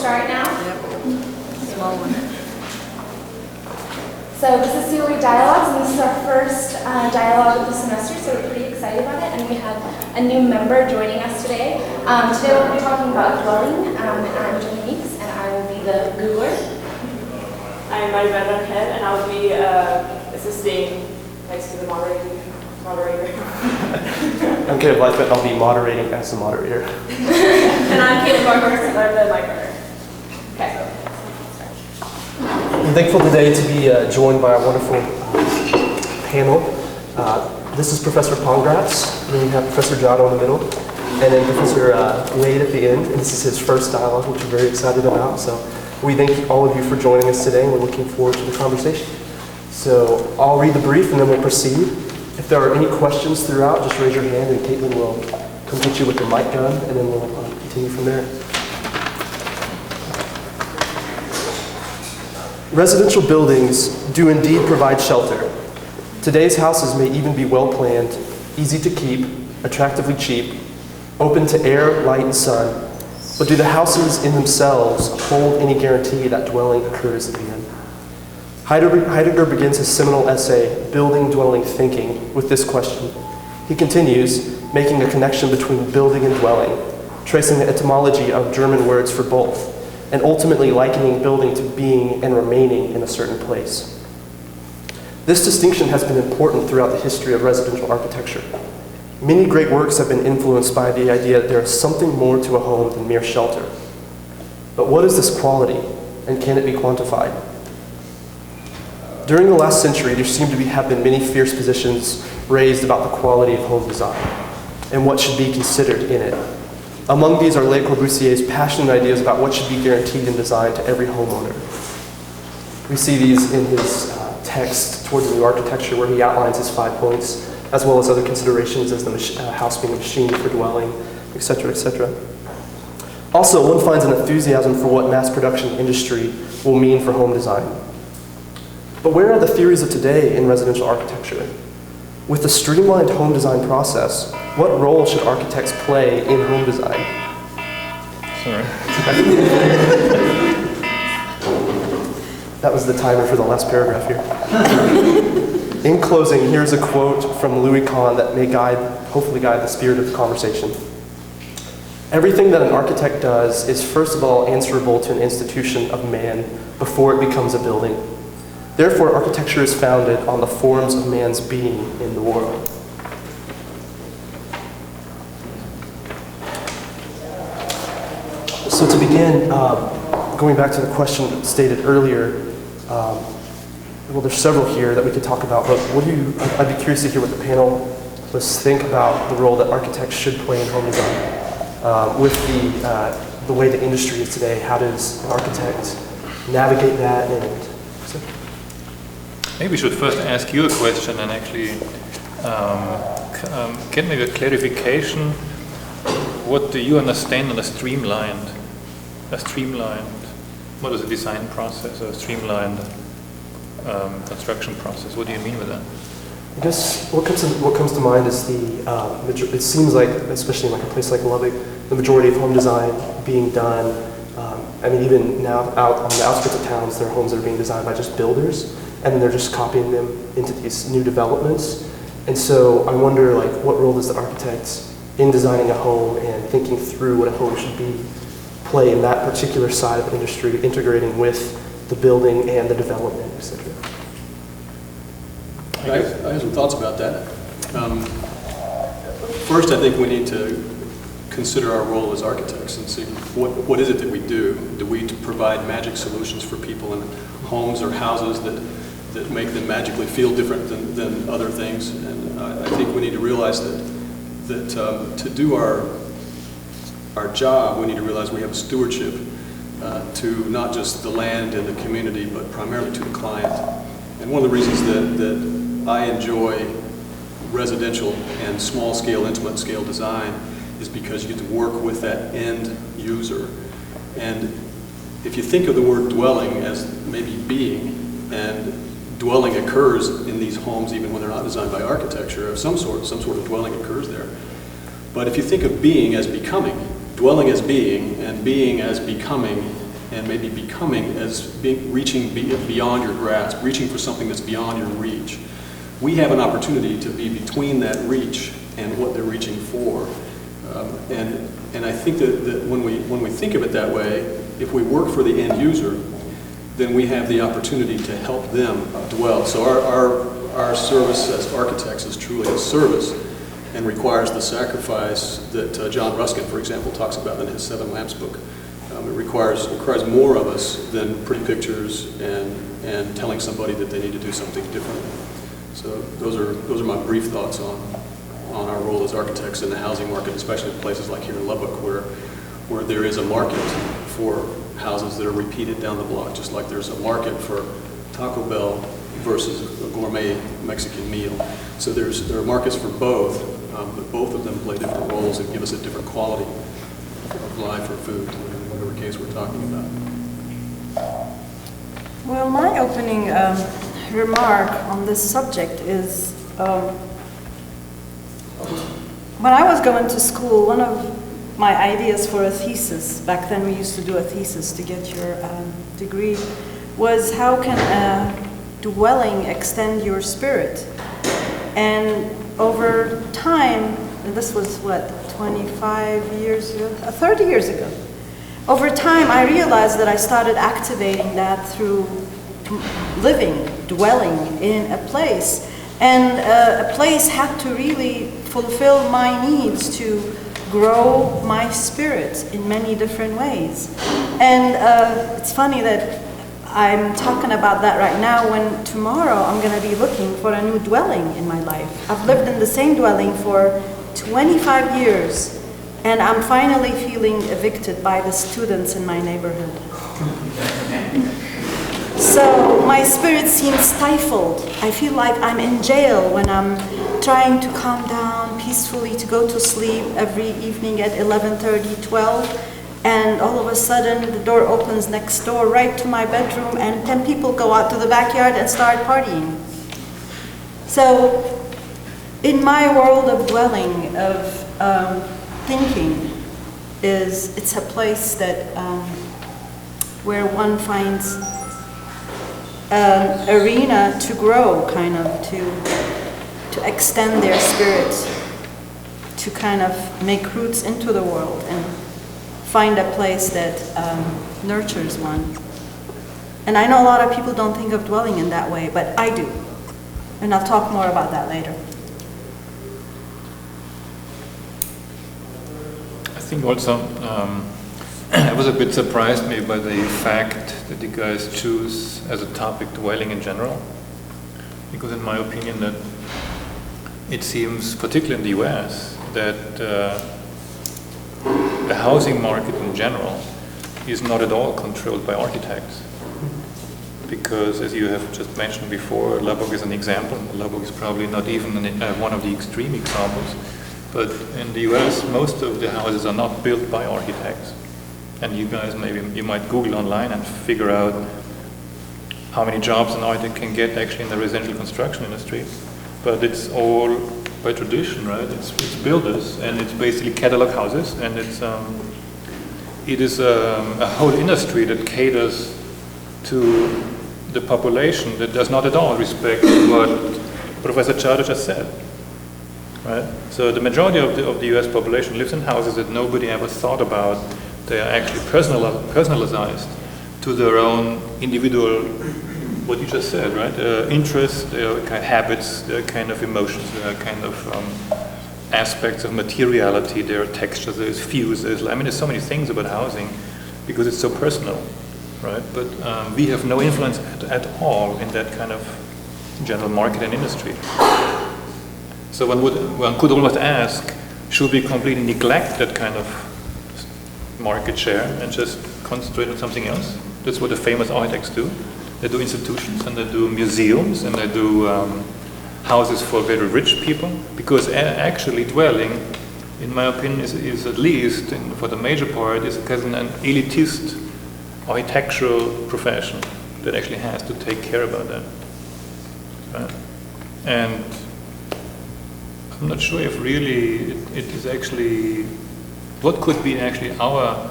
start now? Yep. Small one. So this is COA Dialogs, and this is our first dialogue of the semester, so we're pretty excited about it, and we have a new member joining us today. Today we'll be talking about dwelling, and I'm Jenny Meeks, and I will be the Googler. I'm Maribel Head, and I'll be assisting next to the moderator. I'm Caleb Lightfoot, I'll be moderating as the moderator. And I'm Caleb Barber, and I'm the mic runner. Okay. I'm thankful today to be joined by a wonderful panel. This is Professor Pongratz, and then we have Professor Giotto in the middle, and then Professor Wade at the end. And this is his first dialogue, which we're very excited about. So we thank all of you for joining us today, and we're looking forward to the conversation. So I'll read the brief, and then we'll proceed. If there are any questions throughout, just raise your hand, and Caitlin will come get you with the mic gun, and then we'll continue from there. Residential buildings do indeed provide shelter. Today's houses may even be well planned, easy to keep, attractively cheap, open to air, light, and sun. But do the houses in themselves hold any guarantee that dwelling occurs at the end? Heidegger begins his seminal essay, Building, Dwelling, Thinking, with this question. He continues, making a connection between building and dwelling, tracing the etymology of German words for both, and ultimately likening building to being and remaining in a certain place. This distinction has been important throughout the history of residential architecture. Many great works have been influenced by the idea that there is something more to a home than mere shelter. But what is this quality, and can it be quantified? During the last century, there seem to have been many fierce positions raised about the quality of home design and what should be considered in it. Among these are Le Corbusier's passionate ideas about what should be guaranteed in design to every homeowner. We see these in his text towards the new architecture, where he outlines his 5 points, as well as other considerations as the house being a machine for dwelling, etc., etc. Also, one finds an enthusiasm for what mass production industry will mean for home design. But where are the theories of today in residential architecture? With the streamlined home design process, what role should architects play in home design? Sorry. That was the timer for the last paragraph here. In closing, here's a quote from Louis Kahn that may hopefully guide the spirit of the conversation. Everything that an architect does is first of all answerable to an institution of man before it becomes a building. Therefore, architecture is founded on the forms of man's being in the world. So to begin, going back to the question stated earlier, well, there's several here that we could talk about, but I'd be curious to hear what the panelists think about the role that architects should play in home design. With the way the industry is today, how does an architect navigate that? And maybe we should first ask you a question and actually get maybe a clarification. What do you understand on a streamlined, what is a design process, or a streamlined construction process? What do you mean with that? I guess what comes to mind is it seems like, especially in like a place like Lubbock, the majority of home design being done, I mean even now out on the outskirts of towns, there are homes that are being designed by just builders, and then they're just copying them into these new developments. And so I wonder, like, what role does the architect in designing a home and thinking through what a home should be play in that particular side of the industry, integrating with the building and the development, etc. I have some thoughts about that. First, I think we need to consider our role as architects and see what is it that we do. Do we provide magic solutions for people in homes or houses that make them magically feel different than other things? And I think we need to realize that to do our job, we need to realize we have a stewardship to not just the land and the community, but primarily to the client. And one of the reasons that I enjoy residential and small-scale, intimate-scale design is because you get to work with that end user. And if you think of the word dwelling as maybe being, and dwelling occurs in these homes even when they're not designed by architecture of some sort of dwelling occurs there. But if you think of being as becoming, dwelling as being, and being as becoming, and maybe becoming as reaching beyond your grasp, reaching for something that's beyond your reach. We have an opportunity to be between that reach and what they're reaching for. And I think that when we think of it that way, if we work for the end user, then we have the opportunity to help them dwell. So our service as architects is truly a service and requires the sacrifice that John Ruskin, for example, talks about in his Seven Lamps book. It requires more of us than pretty pictures and telling somebody that they need to do something different. So those are my brief thoughts on our role as architects in the housing market, especially in places like here in Lubbock, where there is a market for houses that are repeated down the block, just like there's a market for Taco Bell versus a gourmet Mexican meal. So there are markets for both, but both of them play different roles and give us a different quality of life or food, in whatever case we're talking about. Well, my opening remark on this subject is when I was going to school, one of my ideas for a thesis, back then we used to do a thesis to get your degree, was how can a dwelling extend your spirit? And over time, and this was what, 25 years ago, 30 years ago, over time I realized that I started activating that through living, dwelling in a place. And a place had to really fulfill my needs to grow my spirit in many different ways. And it's funny that I'm talking about that right now when tomorrow I'm going to be looking for a new dwelling in my life. I've lived in the same dwelling for 25 years, and I'm finally feeling evicted by the students in my neighborhood. So my spirit seems stifled. I feel like I'm in jail when I'm trying to calm down peacefully to go to sleep every evening at 11:30, 12, and all of a sudden the door opens next door right to my bedroom and 10 people go out to the backyard and start partying. So in my world of dwelling, of thinking, it's a place that where one finds an arena to grow, kind of, to extend their spirit, to kind of make roots into the world and find a place that nurtures one. And I know a lot of people don't think of dwelling in that way, but I do. And I'll talk more about that later. I think also I was a bit surprised maybe by the fact that you guys choose as a topic dwelling in general, because in my opinion that it seems, particularly in the US, that the housing market in general is not at all controlled by architects. Because as you have just mentioned before, Lubbock is an example. Lubbock is probably not even one of the extreme examples. But in the US, most of the houses are not built by architects. And you guys, maybe you might Google online and figure out how many jobs an architect can get actually in the residential construction industry. But it's all by tradition, right? It's builders, and it's basically catalog houses, and it is a whole industry that caters to the population that does not at all respect what Professor Chada just said. Right? So the majority of the US population lives in houses that nobody ever thought about. They are actually personalized to their own individual, what you just said, right? Interests, kind of habits, kind of emotions, kind of aspects of materiality, there are textures, there's fuses. I mean, there's so many things about housing because it's so personal, right? But we have no influence at all in that kind of general market and industry. So one could almost ask, should we completely neglect that kind of market share and just concentrate on something else? That's what the famous architects do. They do institutions, and they do museums, and they do houses for very rich people, because actually dwelling, in my opinion, is at least, for the major part, is kind of an elitist architectural profession that actually has to take care about that. Right? And I'm not sure if really it is actually, what could be actually our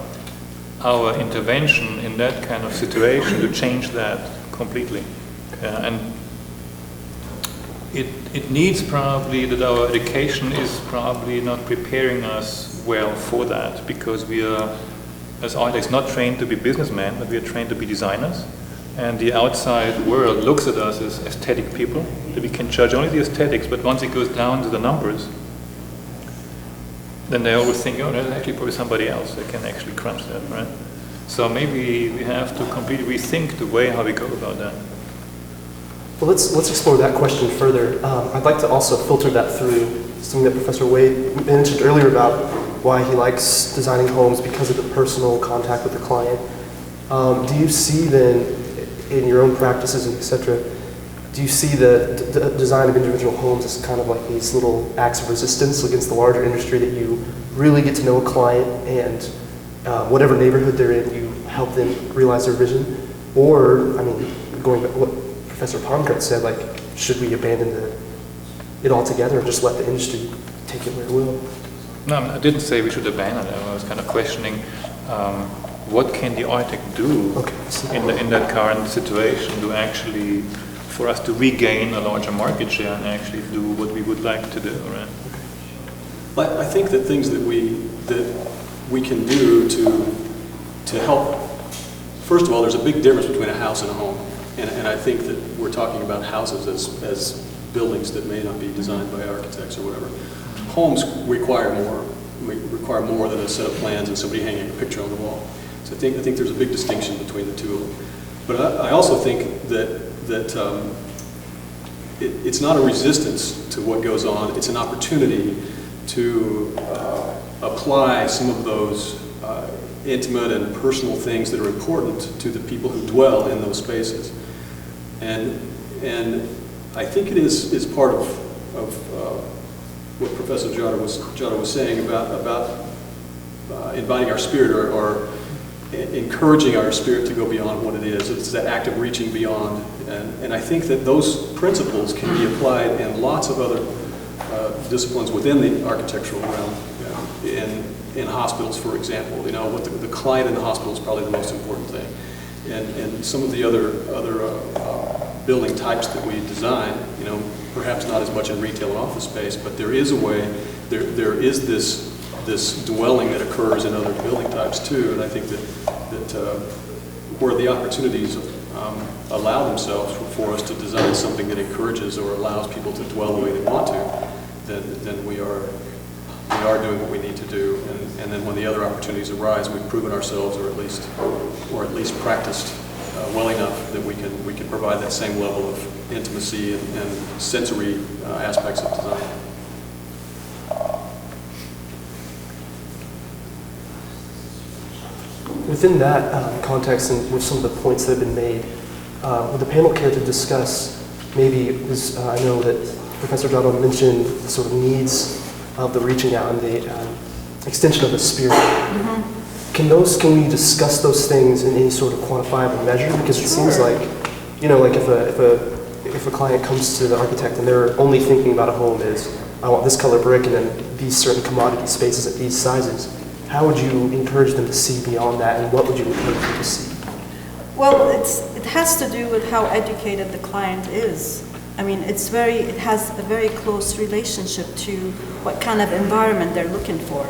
our intervention in that kind of situation to change that completely. And it needs probably that our education is probably not preparing us well for that, because we are, as architects, not trained to be businessmen, but we are trained to be designers. And the outside world looks at us as aesthetic people, that we can judge only the aesthetics, but once it goes down to the numbers, then they always think, oh, there's actually probably somebody else that can actually crunch that, right? So maybe we have to completely rethink the way how we go about that. Well, let's explore that question further. I'd like to also filter that through something that Professor Wade mentioned earlier about why he likes designing homes, because of the personal contact with the client. Do you see then, in your own practices and et cetera, do you see the design of individual homes as kind of like these little acts of resistance against the larger industry, that you really get to know a client and whatever neighborhood they're in, you help them realize their vision? Or, I mean, going back to what Professor Palmgren said, like, should we abandon it altogether and just let the industry take it where it will? No, I didn't say we should abandon it. I was kind of questioning what can the architect do in that current situation to actually, for us to regain a larger market share and actually do what we would like to do, right? But I think that things that we can do to help, first of all, there's a big difference between a house and a home. And I think that we're talking about houses as buildings that may not be designed by architects or whatever. Homes require more than a set of plans and somebody hanging a picture on the wall. So I think there's a big distinction between the two of them. But I also think that it's not a resistance to what goes on. It's an opportunity to apply some of those intimate and personal things that are important to the people who dwell in those spaces. And I think it is part of what Professor Jada was saying about inviting our spirit or encouraging our spirit to go beyond what it is. It's that act of reaching beyond. And I think that those principles can be applied in lots of other disciplines within the architectural realm. In hospitals, for example, what the client in the hospital is probably the most important thing. And some of the other building types that we design, perhaps not as much in retail and office space, but there is a way, there is this dwelling that occurs in other building types too. And I think that where the opportunities allow themselves for us to design something that encourages or allows people to dwell the way they want to, then we are doing what we need to do. And then when the other opportunities arise, we've proven ourselves, or at least practiced well enough that we can provide that same level of intimacy and sensory aspects of design. Within that context, and with some of the points that have been made, would the panel care to discuss maybe, I know that Professor Jada mentioned the sort of needs of the reaching out and the extension of the spirit. Mm-hmm. Can we discuss those things in any sort of quantifiable measure? Because it seems like, like if a client comes to the architect and they're only thinking about a home is, I want this color brick and then these certain commodity spaces at these sizes, how would you encourage them to see beyond that, and what would you encourage them to see? Well, it has to do with how educated the client is. I mean, it has a very close relationship to what kind of environment they're looking for.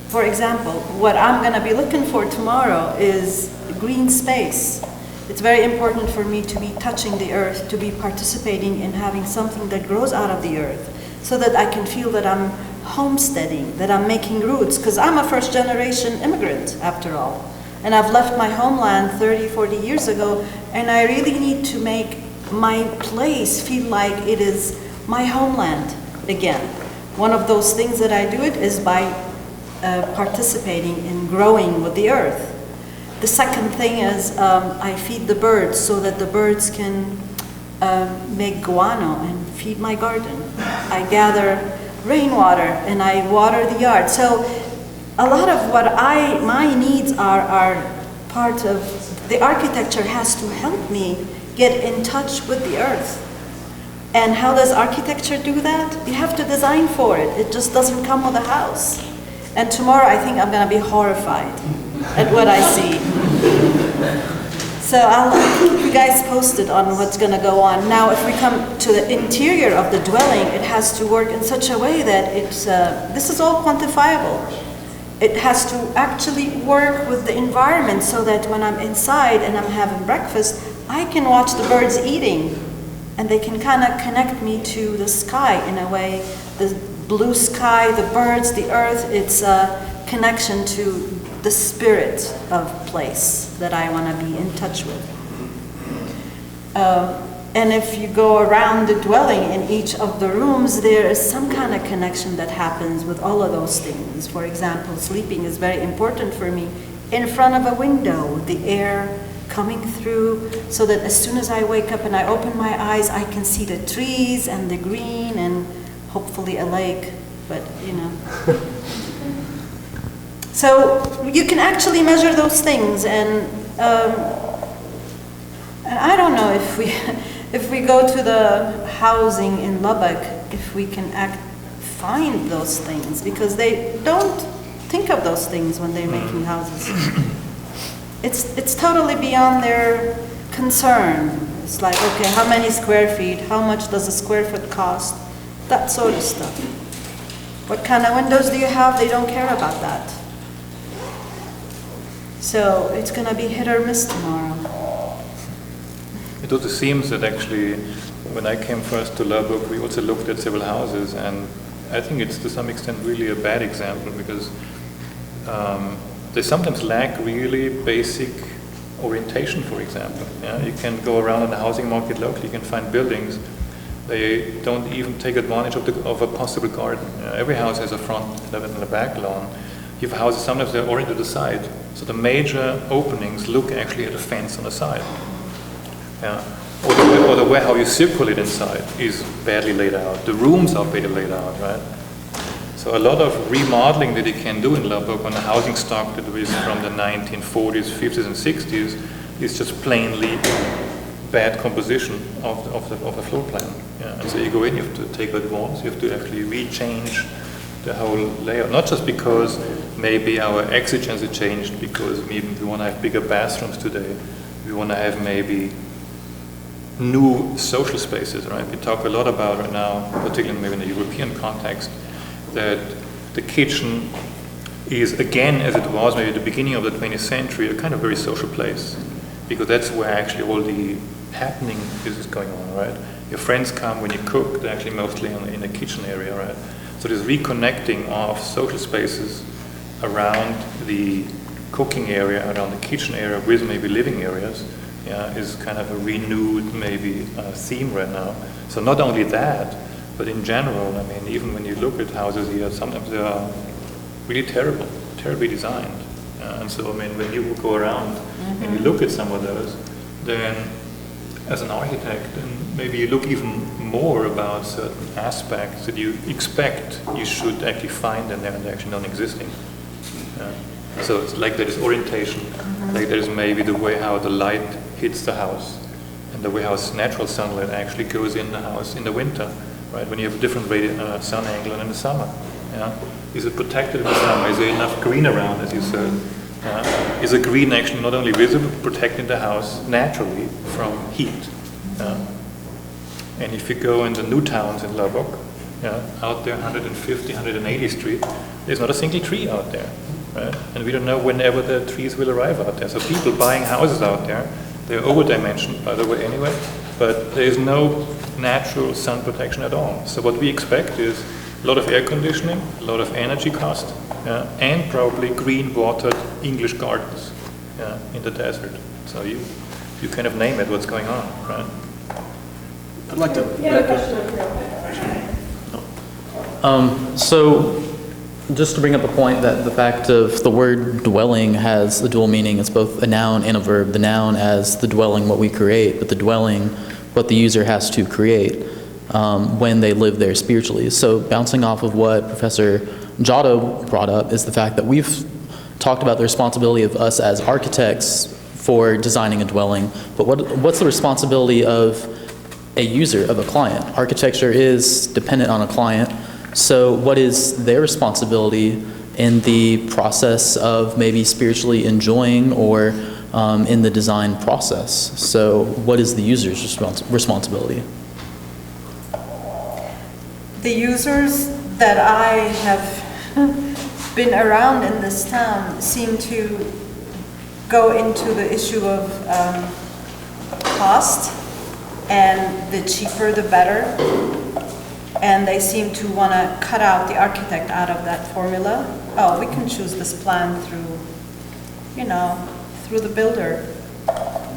For example, what I'm going to be looking for tomorrow is green space. It's very important for me to be touching the earth, to be participating in having something that grows out of the earth, so that I can feel that I'm homesteading, that I'm making roots, because I'm a first-generation immigrant, after all. And I've left my homeland 30, 40 years ago, and I really need to make my place feel like it is my homeland again. One of those things that I do it is by participating in growing with the earth. The second thing is I feed the birds so that the birds can make guano and feed my garden. I gather rainwater and I water the yard. So a lot of what my needs are part of the architecture has to help me get in touch with the earth. And how does architecture do that? You have to design for it. It just doesn't come with a house. And tomorrow I think I'm going to be horrified at what I see. So I'll keep you guys posted on what's going to go on. Now, if we come to the interior of the dwelling, it has to work in such a way that it's, this is all quantifiable. It has to actually work with the environment so that when I'm inside and I'm having breakfast, I can watch the birds eating. And they can kind of connect me to the sky in a way. The blue sky, the birds, the earth, it's a connection to the spirit of place that I want to be in touch with. And if you go around the dwelling in each of the rooms, there is some kind of connection that happens with all of those things. For example, sleeping is very important for me. In front of a window, the air coming through, so that as soon as I wake up and I open my eyes, I can see the trees and the green and hopefully a lake, but you know. So you can actually measure those things, and I don't know if we go to the housing in Lubbock, if we can find those things, because they don't think of those things when they're making houses. It's totally beyond their concern. It's like, okay, how many square feet? How much does a square foot cost? That sort of stuff. What kind of windows do you have? They don't care about that. So it's going to be hit or miss tomorrow. It also seems that actually, when I came first to Lubbock, we also looked at several houses, and I think it's to some extent really a bad example, because they sometimes lack really basic orientation, for example. Yeah? You can go around in the housing market locally, you can find buildings. They don't even take advantage of a possible garden. Every house has a front and a back lawn. You have houses, sometimes they're oriented to the side. So the major openings look actually at a fence on the side. Yeah. Or the way how you circulate inside is badly laid out. The rooms are badly laid out, right? So a lot of remodeling that you can do in Lubbock on the housing stock that is from the 1940s, 50s, and 60s is just plainly bad composition of the floor plan. Yeah. And so you go in, you have to take out walls, you have to actually rechange the whole layout. Not just because maybe our exigency changed, because maybe we want to have bigger bathrooms today. We want to have maybe new social spaces, right? We talk a lot about right now, particularly maybe in the European context, that the kitchen is, again, as it was maybe at the beginning of the 20th century, a kind of very social place, because that's where actually all the happening is going on, right? Your friends come when you cook, they're actually mostly in the kitchen area, right? So this reconnecting of social spaces around the cooking area, around the kitchen area, with maybe living areas, yeah, is kind of a renewed maybe theme right now. So not only that, but in general, I mean, even when you look at houses here, sometimes they are really terribly designed. And so, I mean, when you go around and you look at some of those, then as an architect, then maybe you look even more about certain aspects that you expect you should actually find in there and they're actually non-existing. So it's like there is orientation, like there is maybe the way how the light hits the house, and the way how natural sunlight actually goes in the house in the winter. Right, when you have a different sun angle in the summer. Yeah? Is it protected in the summer? Is there enough green around, as you said? Is the green actually not only visible, but protecting the house naturally from heat? And if you go in the new towns in Lubbock, out there 150, 180th Street, there's not a single tree out there. Right? And we don't know whenever the trees will arrive out there. So people buying houses out there, they're over-dimensioned, by the way, anyway, but there is no natural sun protection at all. So what we expect is a lot of air conditioning, a lot of energy cost, and probably green watered English gardens in the desert. So you kind of name it, what's going on, right? I'd like to... Yeah, a question over here. So just to bring up a point that the fact of the word dwelling has a dual meaning. It's both a noun and a verb. The noun as the dwelling, what we create, but the dwelling, what the user has to create when they live there spiritually. So bouncing off of what Professor Giotto brought up is the fact that we've talked about the responsibility of us as architects for designing a dwelling, but what's the responsibility of a user, of a client? Architecture is dependent on a client, so what is their responsibility in the process of maybe spiritually enjoying or in the design process. So what is the user's responsibility? The users that I have been around in this town seem to go into the issue of cost, and the cheaper the better. And they seem to want to cut out the architect out of that formula. Oh, we can choose this plan through, through the builder.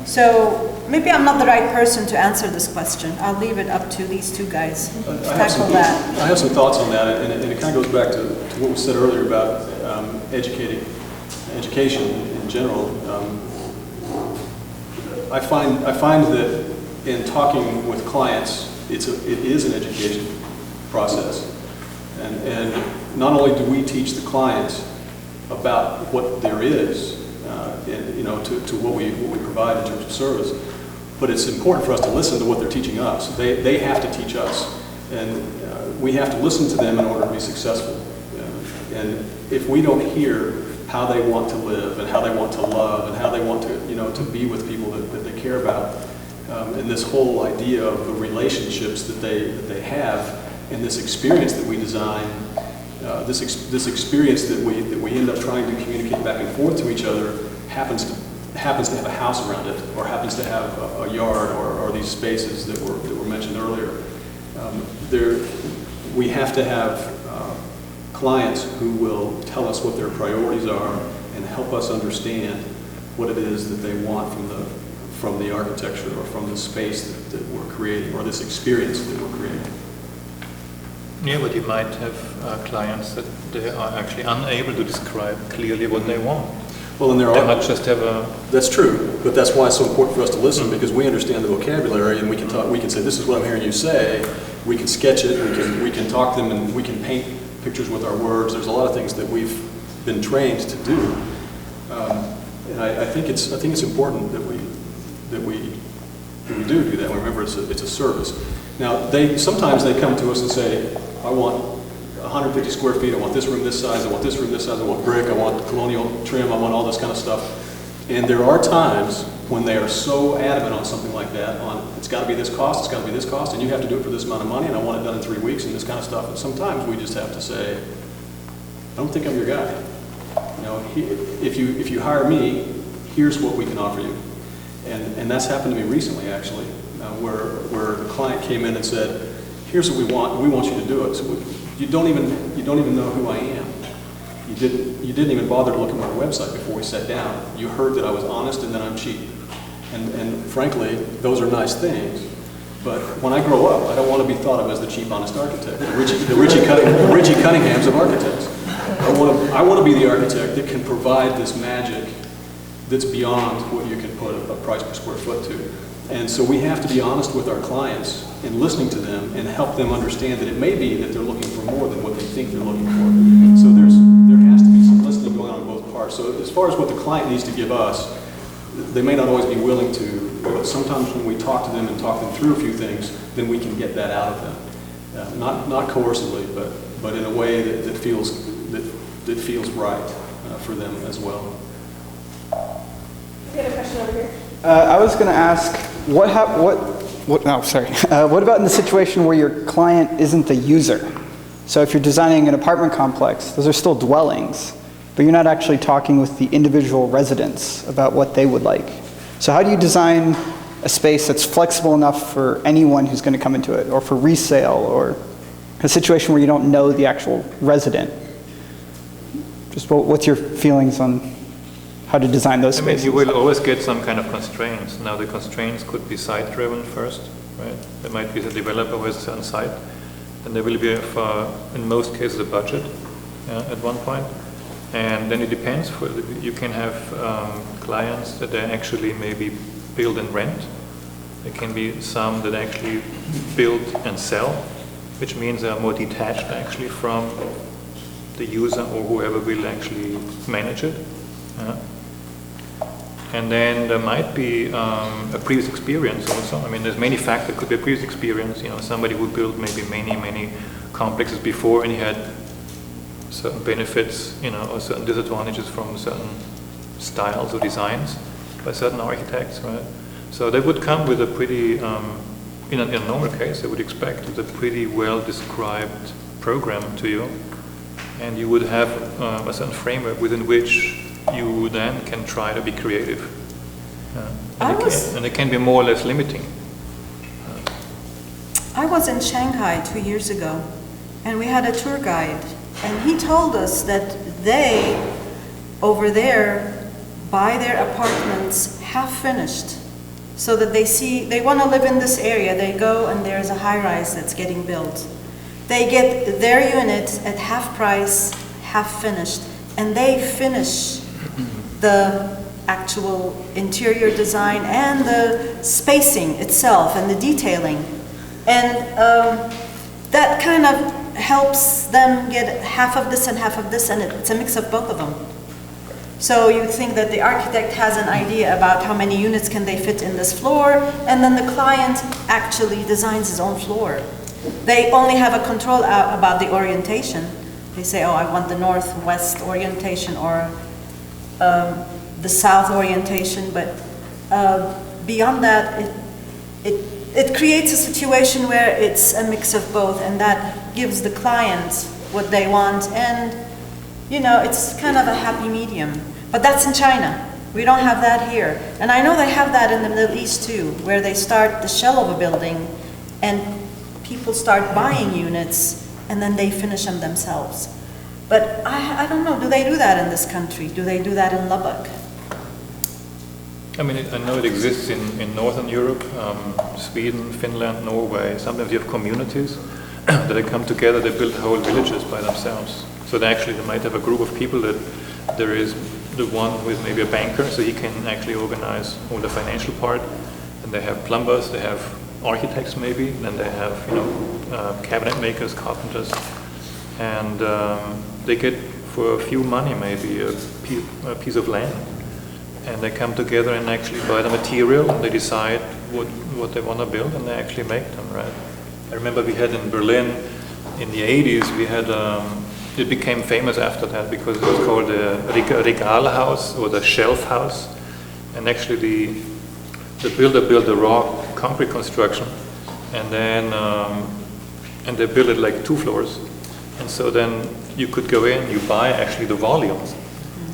So maybe I'm not the right person to answer this question. I'll leave it up to these two guys to tackle that. I have some thoughts on that, and it kind of goes back to what was said earlier about education in general. I find that in talking with clients, it is an education process, and not only do we teach the clients about what there is, to what we provide in terms of service, but it's important for us to listen to what they're teaching us. They have to teach us, and we have to listen to them in order to be successful. And if we don't hear how they want to live and how they want to love and how they want to be with people that they care about, and this whole idea of the relationships that they have and this experience that we design, this experience that we end up trying to communicate back and forth to each other happens to have a house around it, or happens to have a yard, or these spaces that were mentioned earlier. We have to have clients who will tell us what their priorities are and help us understand what it is that they want from the architecture or from the space that we're creating, or this experience that we're creating. Yeah, but you might have clients that they are actually unable to describe clearly what they want. Well, and they might just have a... That's true, but that's why it's so important for us to listen, because we understand the vocabulary, and we can talk. We can say, "This is what I'm hearing you say." We can sketch it. We can talk to them, and we can paint pictures with our words. There's a lot of things that we've been trained to do, and I think it's important that we do that. Remember, it's a service. Now, sometimes they come to us and say, "I want 150 square feet, I want this room this size, I want this room this size, I want brick, I want colonial trim, I want all this kind of stuff." And there are times when they are so adamant on something like that, it's got to be this cost, it's got to be this cost, and you have to do it for this amount of money, and I want it done in 3 weeks, and this kind of stuff. And sometimes we just have to say, "I don't think I'm your guy. If you hire me, here's what we can offer you." And that's happened to me recently, actually, where the client came in and said, "Here's what we want. We want you to do it." So you don't even know who I am. You didn't even bother to look at my website before we sat down. You heard that I was honest and that I'm cheap. And frankly, those are nice things. But when I grow up, I don't want to be thought of as the cheap, honest architect, the Richie Cunninghams of architects. I want to be the architect that can provide this magic that's beyond what you can put a price per square foot to. And so we have to be honest with our clients in listening to them and help them understand that it may be that they're looking for more than what they think they're looking for. So there has to be some listening going on both parts. So as far as what the client needs to give us, they may not always be willing to, but sometimes when we talk to them and talk them through a few things, then we can get that out of them. Not coercively, but in a way that feels right for them as well. We have a question over here. I was going to ask, what about in the situation where your client isn't the user? So if you're designing an apartment complex, those are still dwellings, but you're not actually talking with the individual residents about what they would like. So how do you design a space that's flexible enough for anyone who's going to come into it, or for resale, or a situation where you don't know the actual resident? Just what's your feelings on how to design those spaces? You will always get some kind of constraints. Now the constraints could be site-driven first, right? There might be the developer who is on site, and there will be, in most cases, a budget at one point. And then it depends. You can have clients that they actually maybe build and rent. There can be some that actually build and sell, which means they are more detached actually from the user or whoever will actually manage it. And then there might be a previous experience also. I mean, there's many factors. There could be a previous experience. Somebody who built maybe many complexes before, and he had certain benefits, or certain disadvantages from certain styles or designs by certain architects, right? So they would come with a pretty, in a normal case, they would expect with a pretty well described program to you, and you would have a certain framework within which you then can try to be creative. And it can be more or less limiting. I was in Shanghai 2 years ago, and we had a tour guide, and he told us that they, over there, buy their apartments half finished, so that they want to live in this area. They go and there's a high-rise that's getting built. They get their units at half price, half finished, and they finish the actual interior design and the spacing itself and the detailing. And that kind of helps them get half of this and half of this, and it's a mix of both of them. So you think that the architect has an idea about how many units can they fit in this floor, and then the client actually designs his own floor. They only have a control about the orientation. They say, oh, I want the northwest orientation or the south orientation, but beyond that, it creates a situation where it's a mix of both, and that gives the client what they want, and it's kind of a happy medium. But that's in China. We don't have that here. And I know they have that in the Middle East too, where they start the shell of a building and people start buying units and then they finish them themselves. But I don't know, do they do that in this country? Do they do that in Lubbock? I mean, I know it exists in Northern Europe, Sweden, Finland, Norway. Sometimes you have communities that they come together, they build whole villages by themselves. So they might have a group of people that there is the one who is maybe a banker, so he can actually organize all the financial part. And they have plumbers, they have architects maybe, then they have cabinet makers, carpenters, and they get for a few money maybe a piece of land. And they come together and actually buy the material, and they decide what they want to build, and they actually make them, right? I remember we had in Berlin in the 80s, we had, it became famous after that because it was called the Regal house or the shelf house. And actually the builder built a raw concrete construction, and then and they built it like 2 floors. And so then you could go in, you buy actually the volumes.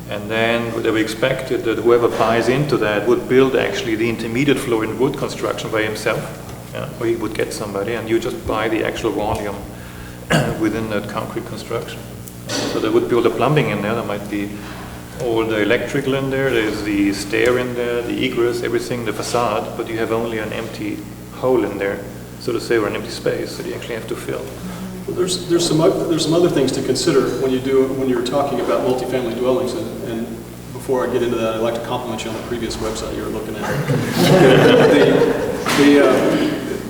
And then they were expected that whoever buys into that would build actually the intermediate floor in wood construction by himself, or he would get somebody, and you just buy the actual volume within that concrete construction. So they would build the plumbing in there. There might be all the electrical in there, there's the stair in there, the egress, everything, the facade, but you have only an empty hole in there, so to say, or an empty space that you actually have to fill. Well, there's some other things to consider when you're talking about multifamily dwellings, and before I get into that, I'd like to compliment you on the previous website you were looking at.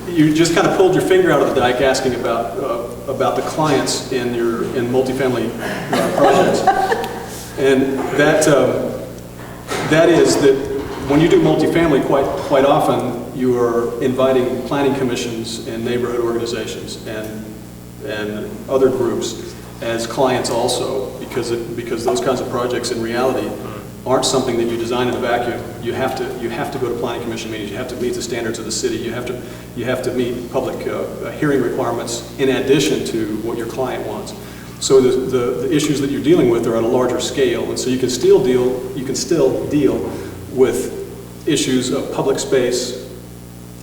You just kind of pulled your finger out of the dike asking about the clients in multifamily projects, and that is that when you do multifamily, quite often you are inviting planning commissions and neighborhood organizations and other groups as clients also, because those kinds of projects in reality aren't something that you design in a vacuum. You have to go to planning commission meetings. You have to meet the standards of the city. You have to meet public hearing requirements in addition to what your client wants. So the issues that you're dealing with are at a larger scale, and so you can still deal with issues of public space,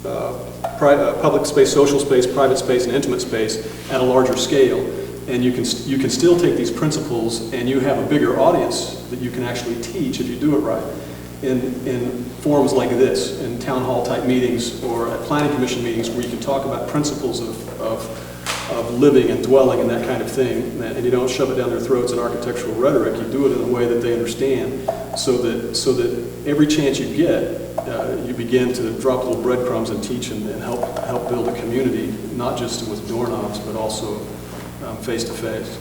social space, private space, and intimate space at a larger scale. And you can still take these principles, and you have a bigger audience that you can actually teach if you do it right in forums like this, in town hall type meetings or at planning commission meetings, where you can talk about principles of living and dwelling and that kind of thing, and you don't shove it down their throats in architectural rhetoric. You do it in a way that they understand, so that every chance you get, you begin to drop little breadcrumbs and teach and help build a community, not just with doorknobs, but also face to face.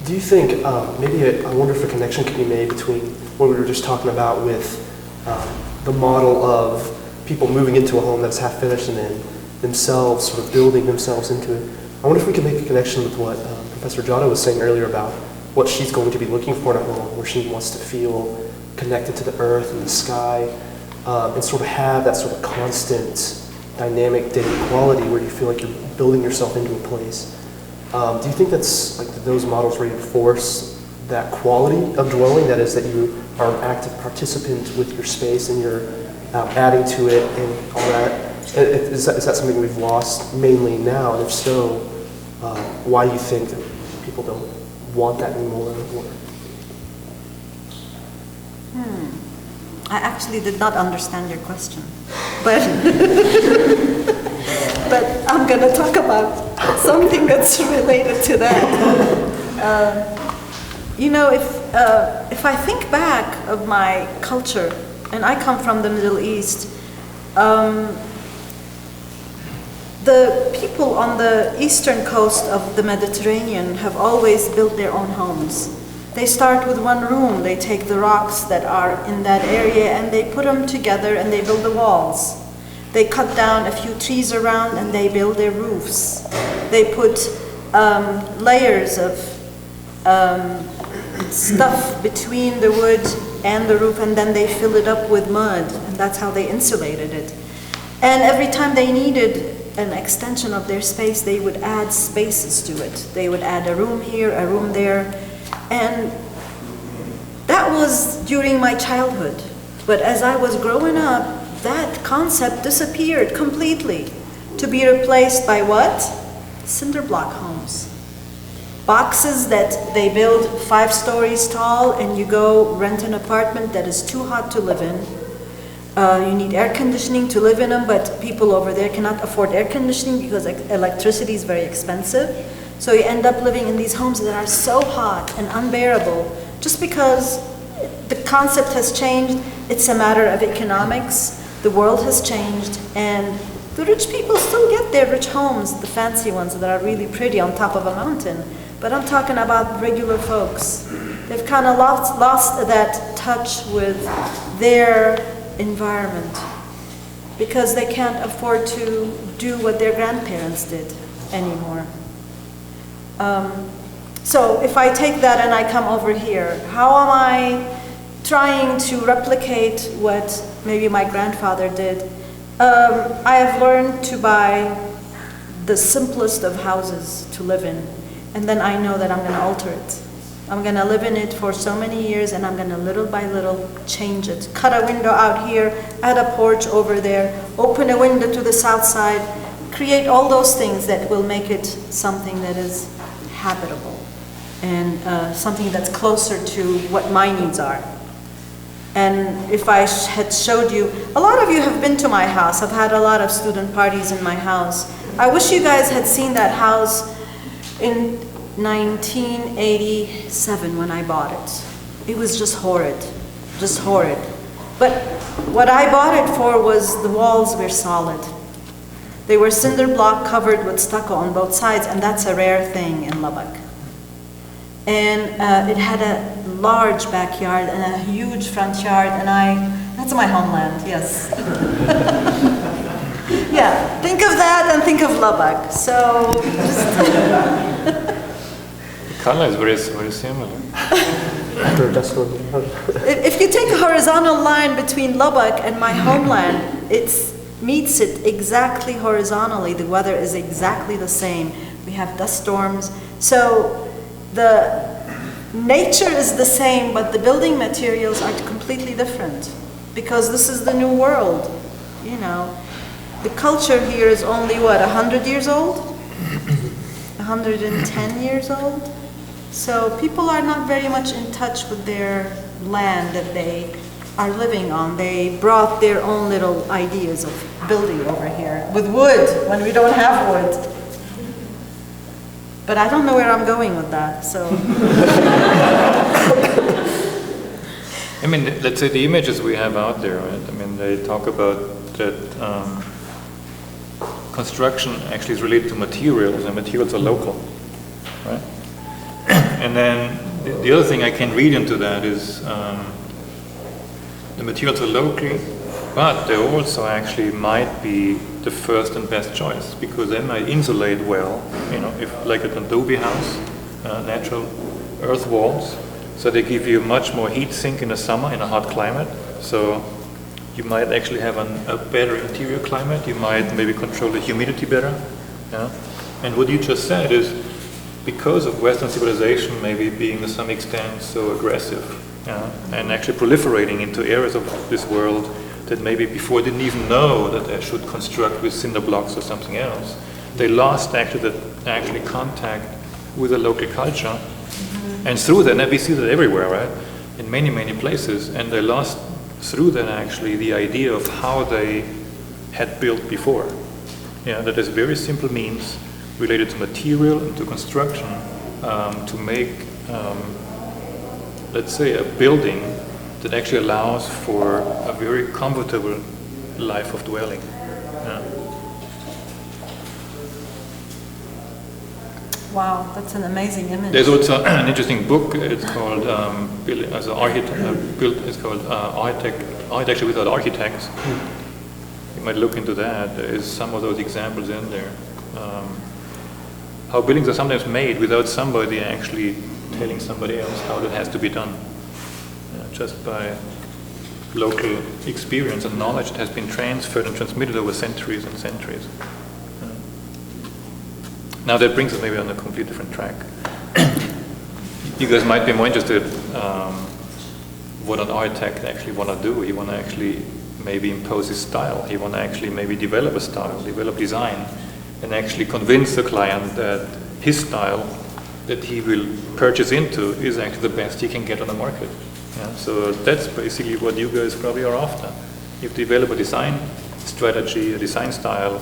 Do you think, I wonder if a connection could be made between what we were just talking about with the model of people moving into a home that's half finished and then themselves sort of building themselves into it? I wonder if we could make a connection with what Professor Giotto was saying earlier about what she's going to be looking for in a home, where she wants to feel connected to the earth and the sky, and sort of have that sort of constant dynamic daily quality where you feel like you're building yourself into a place. Do you think that's like those models reinforce that quality of dwelling, that is that you are an active participant with your space and you're adding to it and all that? Is that something we've lost mainly now? And if so, why do you think that people don't want that anymore? I actually did not understand your question, but but I'm going to talk about something that's related to that. You know, if I think back of my culture, and I come from the Middle East, the people on the eastern coast of the Mediterranean have always built their own homes. They start with one room, they take the rocks that are in that area and they put them together and they build the walls. They cut down a few trees around and they build their roofs. They put layers of stuff between the wood and the roof, and then they fill it up with mud, and that's how they insulated it. And every time they needed an extension of their space, they would add spaces to it. They would add a room here, a room there, and that was during my childhood. But as I was growing up, that concept disappeared completely, to be replaced by what? Cinder block homes. Boxes that they build 5 stories tall, and you go rent an apartment that is too hot to live in. You need air conditioning to live in them, but people over there cannot afford air conditioning because electricity is very expensive. So you end up living in these homes that are so hot and unbearable just because the concept has changed. It's a matter of economics. The world has changed, and the rich people still get their rich homes, the fancy ones that are really pretty on top of a mountain. But I'm talking about regular folks. They've kind of lost that touch with their environment because they can't afford to do what their grandparents did anymore. So if I take that and I come over here, how am I trying to replicate what maybe my grandfather did? I have learned to buy the simplest of houses to live in, and then I know that I'm going to alter it. I'm going to live in it for so many years, and I'm going to little by little change it. Cut a window out here, add a porch over there, open a window to the south side, create all those things that will make it something that is habitable and something that's closer to what my needs are. And if I had showed you, a lot of you have been to my house. I've had a lot of student parties in my house. I wish you guys had seen that house in 1987 when I bought it. It was just horrid, just horrid. But what I bought it for was the walls were solid. They were cinder block covered with stucco on both sides, and that's a rare thing in Lubbock. And it had a large backyard and a huge front yard, and that's my homeland, yes. Yeah, think of that and think of Lubbock. So The color is very similar. if you take a horizontal line between Lubbock and my homeland, it meets it exactly horizontally. The weather is exactly the same. We have dust storms. So the nature is the same, but the building materials are completely different because this is the new world. You know, the culture here is only what, 100 years old? 110 years old? So people are not very much in touch with their land that they are living on. They brought their own little ideas of building over here with wood when we don't have wood. But I don't know where I'm going with that, so. I mean, let's say the images we have out there, right? I mean, they talk about that construction actually is related to materials, and materials are local, right? And then the other thing I can read into that is the materials are local, but they also actually might be the first and best choice because they might insulate well. You know, if like an adobe house, natural earth walls. So they give you much more heat sink in the summer in a hot climate. So you might actually have a better interior climate. You might maybe control the humidity better. Yeah? And what you just said is, because of Western civilization maybe being to some extent so aggressive, and actually proliferating into areas of this world that maybe before didn't even know that they should construct with cinder blocks or something else, they lost actually contact with the local culture. And through that, and we see that everywhere, right? In many, many places, and they lost through that actually the idea of how they had built before. Yeah, that is very simple means related to material and to construction to make, let's say, a building that actually allows for a very comfortable life of dwelling. Yeah. Wow, that's an amazing image. There's also an interesting book. It's called Architecture Without Architects. You might look into that. There is some of those examples in there. How buildings are sometimes made without somebody actually telling somebody else how that has to be done. Just by local experience and knowledge that has been transferred and transmitted over centuries and centuries. Now that brings us maybe on a completely different track. You guys might be more interested what an architect actually want to do. He want to actually maybe impose his style. He want to actually maybe develop a style, develop design, and actually convince the client that his style that he will purchase into is actually the best he can get on the market. Yeah, so that's basically what you guys probably are after. You develop a design strategy, a design style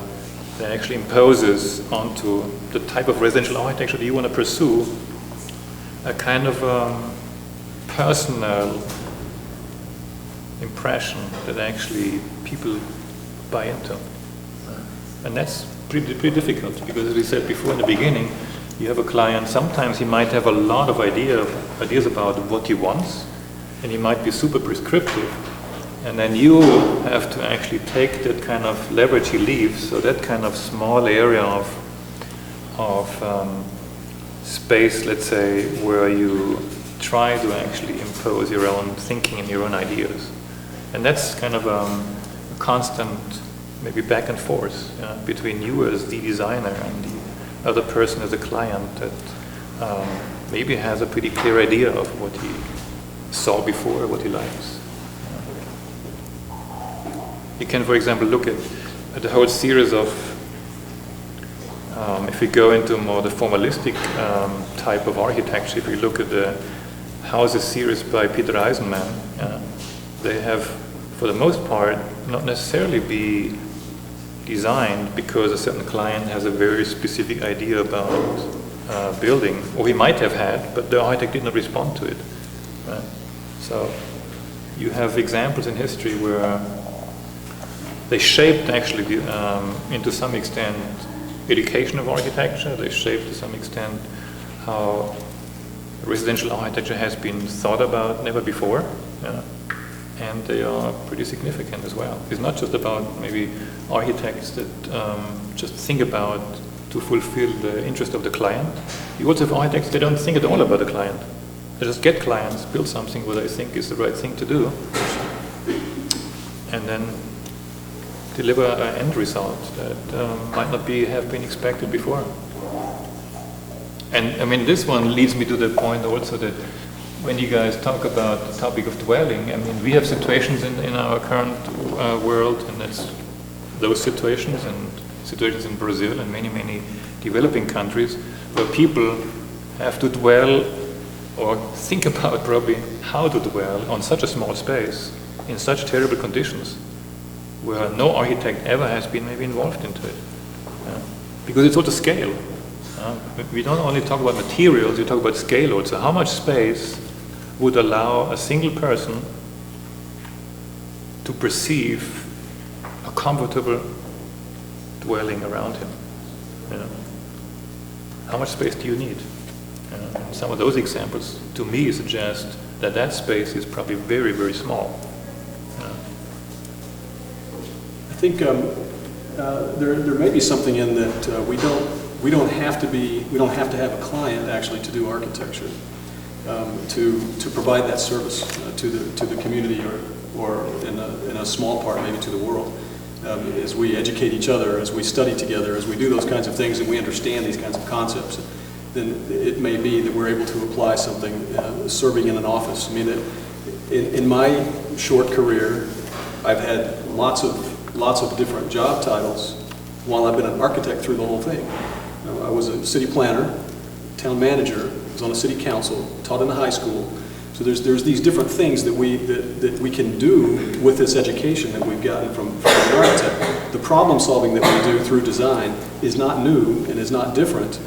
that actually imposes onto the type of residential architecture that you want to pursue a kind of personal impression that actually people buy into. And that's pretty difficult because, as we said before in the beginning, you have a client, sometimes he might have a lot of ideas about what he wants, and he might be super prescriptive, and then you have to actually take that kind of leverage he leaves, so that kind of small area of space, let's say, where you try to actually impose your own thinking and your own ideas. And that's kind of a constant, maybe back and forth between you as the designer and the other person as a client that maybe has a pretty clear idea of what he saw before, what he likes. You can, for example, look at the whole series of, if we go into more the formalistic type of architecture, if you look at the houses series by Peter Eisenman, they have, for the most part, not necessarily be designed because a certain client has a very specific idea about building, or he might have had, but the architect did not respond to it. Right? So you have examples in history where they shaped actually into some extent education of architecture. They shaped to some extent how residential architecture has been thought about never before. And they are pretty significant as well. It's not just about maybe architects that just think about to fulfill the interest of the client. You also have architects that don't think at all about the client. They just get clients, build something what they think is the right thing to do, and then deliver an end result that might not have been expected before. And I mean, this one leads me to the point also that when you guys talk about the topic of dwelling, I mean, we have situations in our current world, and that's those situations and situations in Brazil and many, many developing countries where people have to dwell or think about probably how to dwell on such a small space in such terrible conditions where no architect ever has been maybe involved into it. Because it's also scale. We don't only talk about materials, we talk about scale also. How much space would allow a single person to perceive a comfortable dwelling around him? How much space do you need? Some of those examples, to me, suggest that that space is probably very, very small. I think there may be something in that we don't we don't have to have a client actually to do architecture, to provide that service to the community or in a small part maybe to the world. As we educate each other, as we study together, as we do those kinds of things and we understand these kinds of concepts, then it may be that we're able to apply something serving in an office. I mean, in my short career, I've had lots of different job titles while I've been an architect through the whole thing. I was a city planner, town manager, was on a city council, taught in a high school. So there's these different things that we can do with this education that we've gotten from an architect. The problem solving that we do through design is not new and is not different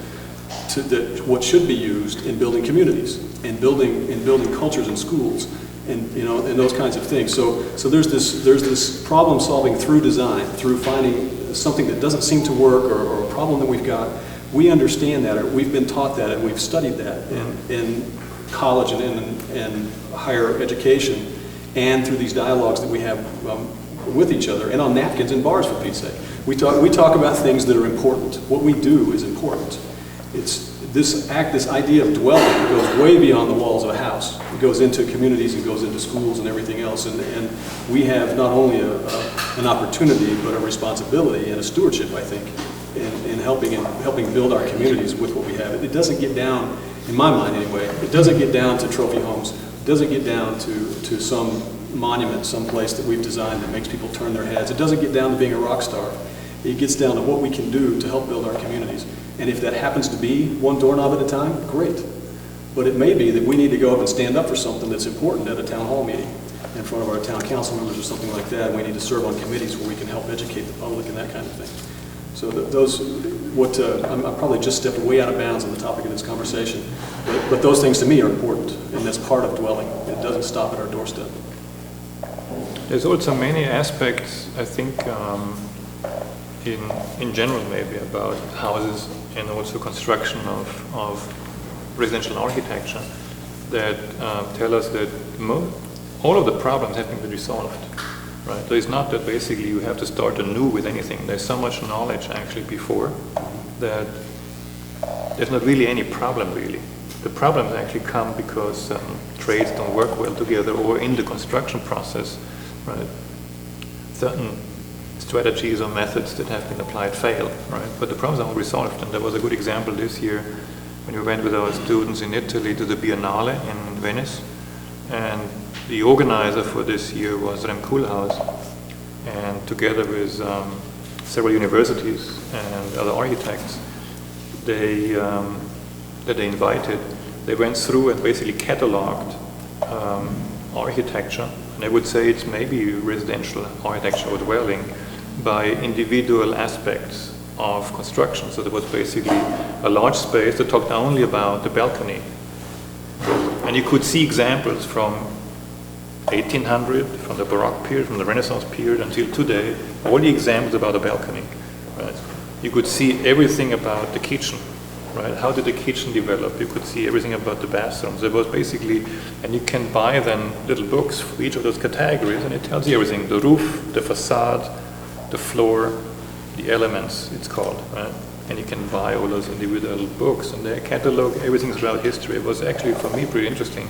to what should be used in building communities and building cultures in schools and and those kinds of things. So there's this problem solving through design, through finding something that doesn't seem to work or a problem that we've got. We understand that, or we've been taught that, and we've studied that in college and higher education, and through these dialogues that we have with each other, and on napkins in bars, for Pete's sake. We talk about things that are important. What we do is important. It's this idea of dwelling goes way beyond the walls of a house. It goes into communities, it goes into schools and everything else, and we have not only an opportunity, but a responsibility and a stewardship, I think, in helping build our communities with what we have. It doesn't get down, in my mind anyway, it doesn't get down to trophy homes. It doesn't get down to some monument someplace that we've designed that makes people turn their heads. It doesn't get down to being a rock star. It gets down to what we can do to help build our communities. And if that happens to be one doorknob at a time, great. But it may be that we need to go up and stand up for something that's important at a town hall meeting in front of our town council members or something like that. And we need to serve on committees where we can help educate the public and that kind of thing. So I'm probably just stepped way out of bounds on the topic of this conversation, but those things to me are important, and that's part of dwelling. It doesn't stop at our doorstep. There's also many aspects, I think, in general maybe about houses and also construction of residential architecture that tell us that all of the problems have been resolved. Right. So it's not that basically you have to start anew with anything. There's so much knowledge actually before that there's not really any problem really. The problems actually come because trades don't work well together, or in the construction process, right? Certain strategies or methods that have been applied fail, right? But the problems are all resolved, and there was a good example this year when we went with our students in Italy to the Biennale in Venice, and the organizer for this year was Rem Koolhaas, and together with several universities and other architects that they invited, they went through and basically cataloged architecture, and I would say it's maybe residential architecture or dwelling, by individual aspects of construction. So there was basically a large space that talked only about the balcony, and you could see examples from 1800, from the Baroque period, from the Renaissance period until today, all the examples about the balcony, right? You could see everything about the kitchen, right? How did the kitchen develop? You could see everything about the bathrooms. There was basically, and you can buy then little books for each of those categories, and it tells you everything: the roof, the facade, the floor, the elements, it's called, right? And you can buy all those individual books, and they catalog everything throughout history. It was actually, for me, pretty interesting.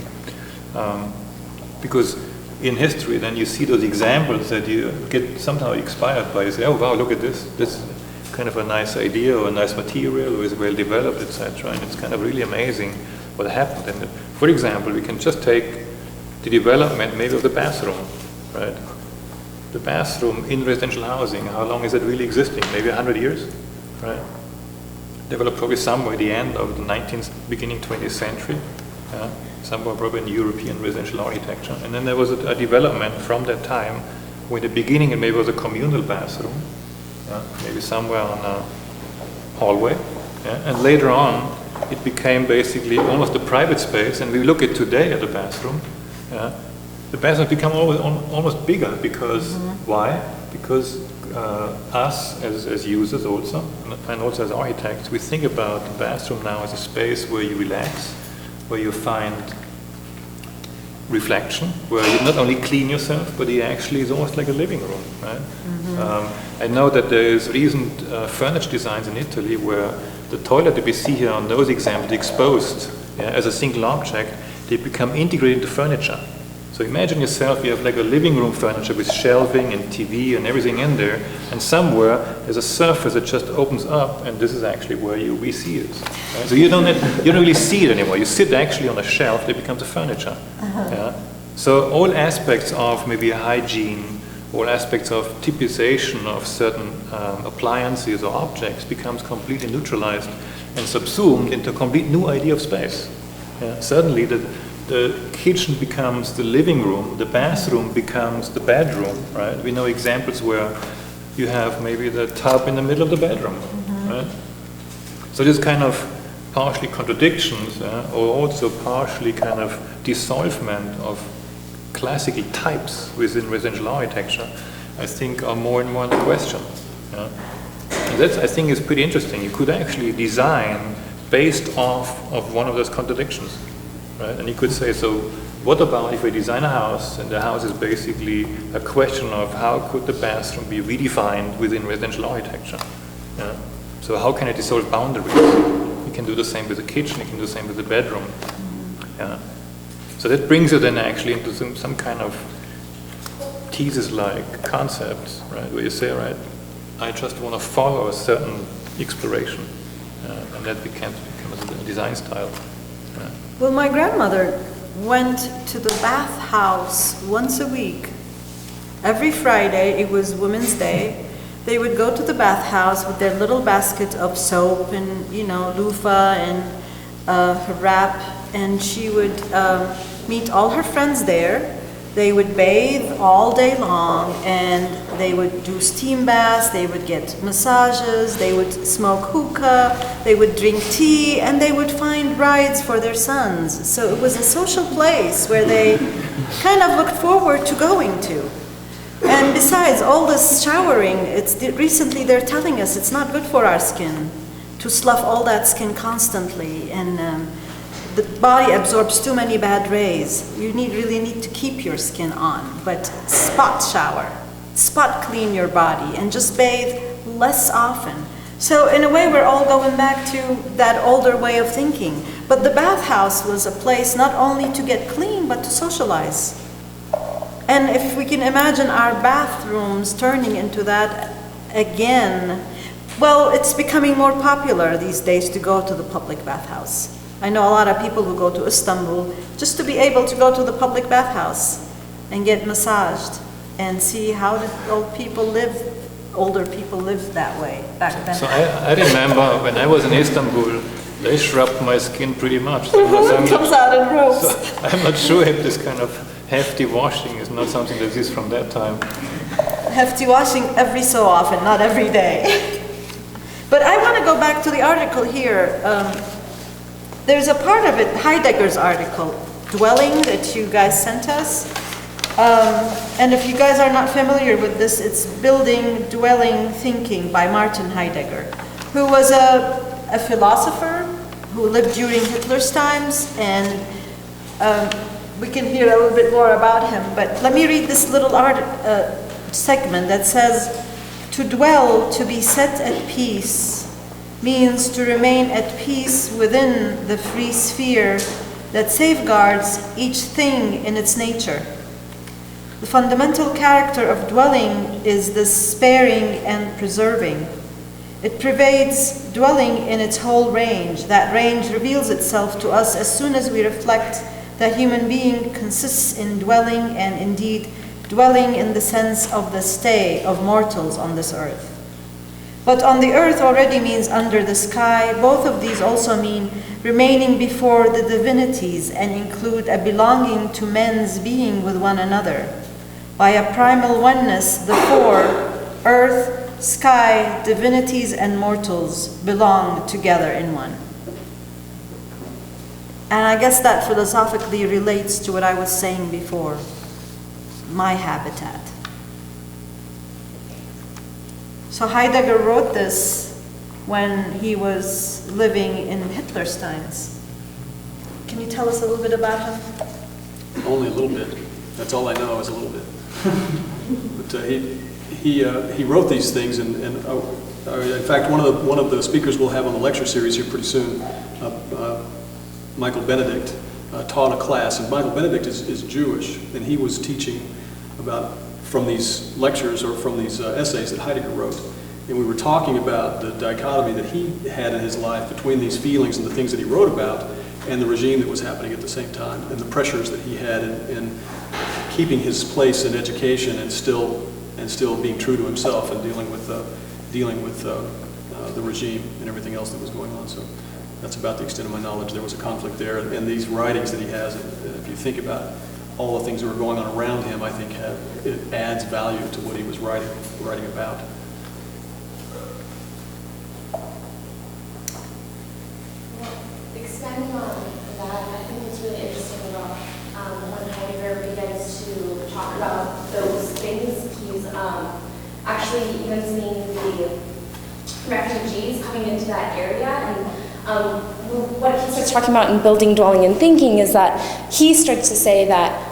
Because in history, then you see those examples that you get somehow inspired by. You say, oh wow, look at this. This is kind of a nice idea, or a nice material, or is well developed, etc. And it's kind of really amazing what happened. And for example, we can just take the development maybe of the bathroom, right? The bathroom in residential housing, how long is it really existing? Maybe 100 years, right? Developed probably somewhere at the end of the 19th, beginning 20th century. Somewhere probably in European residential architecture. And then there was a development from that time where in the beginning it maybe was a communal bathroom, maybe somewhere on a hallway. And later on it became basically almost a private space. And we look at today at the bathroom, the bathrooms become almost bigger because, why? Because us as users also, and also as architects, we think about the bathroom now as a space where you relax, where you find reflection, where you not only clean yourself, but it actually is almost like a living room, right? I know that there is recent furniture designs in Italy where the toilet that we see here on those examples exposed as a single object, they become integrated into furniture. So imagine yourself, you have like a living room furniture with shelving and TV and everything in there, and somewhere there's a surface that just opens up, and this is actually where your WC is. Right? So you don't really see it anymore. You sit actually on a shelf that becomes a furniture. Yeah? So all aspects of maybe hygiene, all aspects of typization of certain appliances or objects becomes completely neutralized and subsumed into a complete new idea of space. Yeah? Suddenly the kitchen becomes the living room, the bathroom becomes the bedroom, right? We know examples where you have maybe the tub in the middle of the bedroom, right? So this kind of partially contradictions, or also partially kind of dissolvement of classical types within residential architecture, I think are more and more the question. Yeah? And that, I think, is pretty interesting. You could actually design based off of one of those contradictions. Right? And you could say, so what about if we design a house and the house is basically a question of how could the bathroom be redefined within residential architecture? Yeah? So how can it dissolve boundaries? You can do the same with the kitchen, you can do the same with the bedroom. Yeah? So that brings you then actually into some kind of thesis-like concept, right? Where you say, right, I just want to follow a certain exploration, and that becomes a design style. Well, my grandmother went to the bathhouse once a week. Every Friday, it was Women's Day, they would go to the bathhouse with their little basket of soap and, you know, loofah and her wrap, and she would meet all her friends there. They would bathe all day long, and they would do steam baths, they would get massages, they would smoke hookah, they would drink tea, and they would find brides for their sons. So it was a social place where they kind of looked forward to going to. And besides, all this showering, recently they're telling us it's not good for our skin to slough all that skin constantly, and the body absorbs too many bad rays. You really need to keep your skin on, but spot shower, spot clean your body, and just bathe less often. So in a way, we're all going back to that older way of thinking. But the bathhouse was a place not only to get clean, but to socialize. And if we can imagine our bathrooms turning into that again, well, it's becoming more popular these days to go to the public bathhouse. I know a lot of people who go to Istanbul just to be able to go to the public bathhouse and get massaged and see how did older people live that way back then. So I remember when I was in Istanbul, they scrubbed my skin pretty much. So It comes out in ropes. So I'm not sure if this kind of hefty washing is not something that exists from that time. Hefty washing every so often, not every day. But I want to go back to the article here. There's a part of it, Heidegger's article, Dwelling, that you guys sent us. And if you guys are not familiar with this, it's Building, Dwelling, Thinking by Martin Heidegger, who was a philosopher who lived during Hitler's times, and we can hear a little bit more about him. But let me read this little segment that says, "To dwell, to be set at peace, means to remain at peace within the free sphere that safeguards each thing in its nature. The fundamental character of dwelling is the sparing and preserving. It pervades dwelling in its whole range. That range reveals itself to us as soon as we reflect that human being consists in dwelling, and indeed dwelling in the sense of the stay of mortals on this earth. But on the earth already means under the sky. Both of these also mean remaining before the divinities and include a belonging to men's being with one another. By a primal oneness, the four, earth, sky, divinities, and mortals, belong together in one." And I guess that philosophically relates to what I was saying before, my habitat. So Heidegger wrote this when he was living in Hitler's times. Can you tell us a little bit about him? Only a little bit. That's all I know is a little bit. But he wrote these things, and in fact, one of the speakers we'll have on the lecture series here pretty soon, Michael Benedict, taught a class, and Michael Benedict is Jewish, and he was teaching about from these lectures or from these essays that Heidegger wrote. And we were talking about the dichotomy that he had in his life between these feelings and the things that he wrote about and the regime that was happening at the same time, and the pressures that he had in keeping his place in education and still being true to himself and dealing with the regime and everything else that was going on. So that's about the extent of my knowledge. There was a conflict there, and these writings that he has, and if you think about all the things that were going on around him, I think it adds value to what he was writing about. Expanding on that, I think it's really interesting about when Heidegger begins to talk about those things. He's actually even seeing the refugees coming into that area, and what he starts talking about in Building, Dwelling, and Thinking is that he starts to say that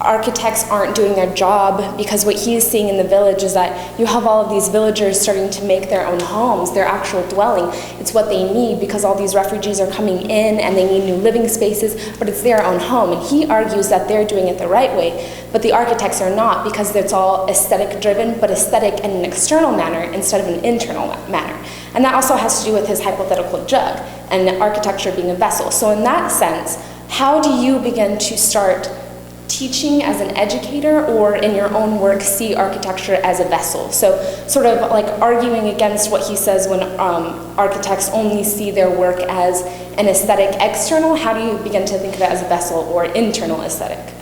architects aren't doing their job, because what he's seeing in the village is that you have all of these villagers starting to make their own homes, their actual dwelling. It's what they need because all these refugees are coming in and they need new living spaces, but it's their own home. And he argues that they're doing it the right way, but the architects are not, because it's all aesthetic driven, but aesthetic in an external manner instead of an internal manner. And that also has to do with his hypothetical jug and architecture being a vessel. So in that sense, how do you begin to start teaching as an educator, or in your own work see architecture as a vessel? So sort of like arguing against what he says when architects only see their work as an aesthetic external. How do you begin to think of it as a vessel or internal aesthetic?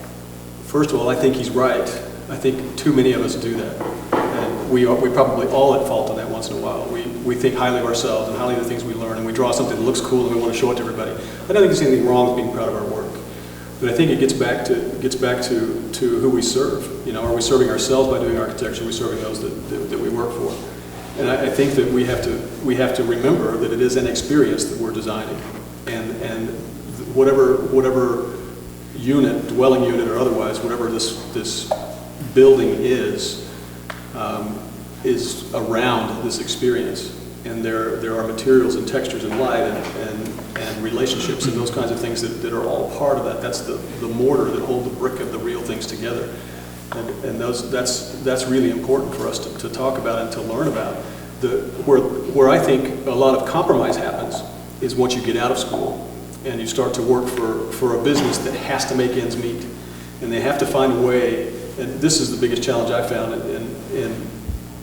First of all, I think he's right. I think too many of us do that. And we probably all at fault on that once in a while. We think highly of ourselves and highly of the things we learn, and we draw something that looks cool and we want to show it to everybody. I don't think there's anything wrong with being proud of our work. But I think it gets back to who we serve. You know, are we serving ourselves by doing architecture? Are we serving those that we work for? And I think that we have to remember that it is an experience that we're designing, and whatever unit, dwelling unit or otherwise, whatever this building is around this experience. And there are materials and textures and light and relationships and those kinds of things that are all part of that. That's the mortar that hold the brick of the real things together. And that's really important for us to talk about and to learn about. Where I think a lot of compromise happens is once you get out of school and you start to work for a business that has to make ends meet. And they have to find a way, and this is the biggest challenge I found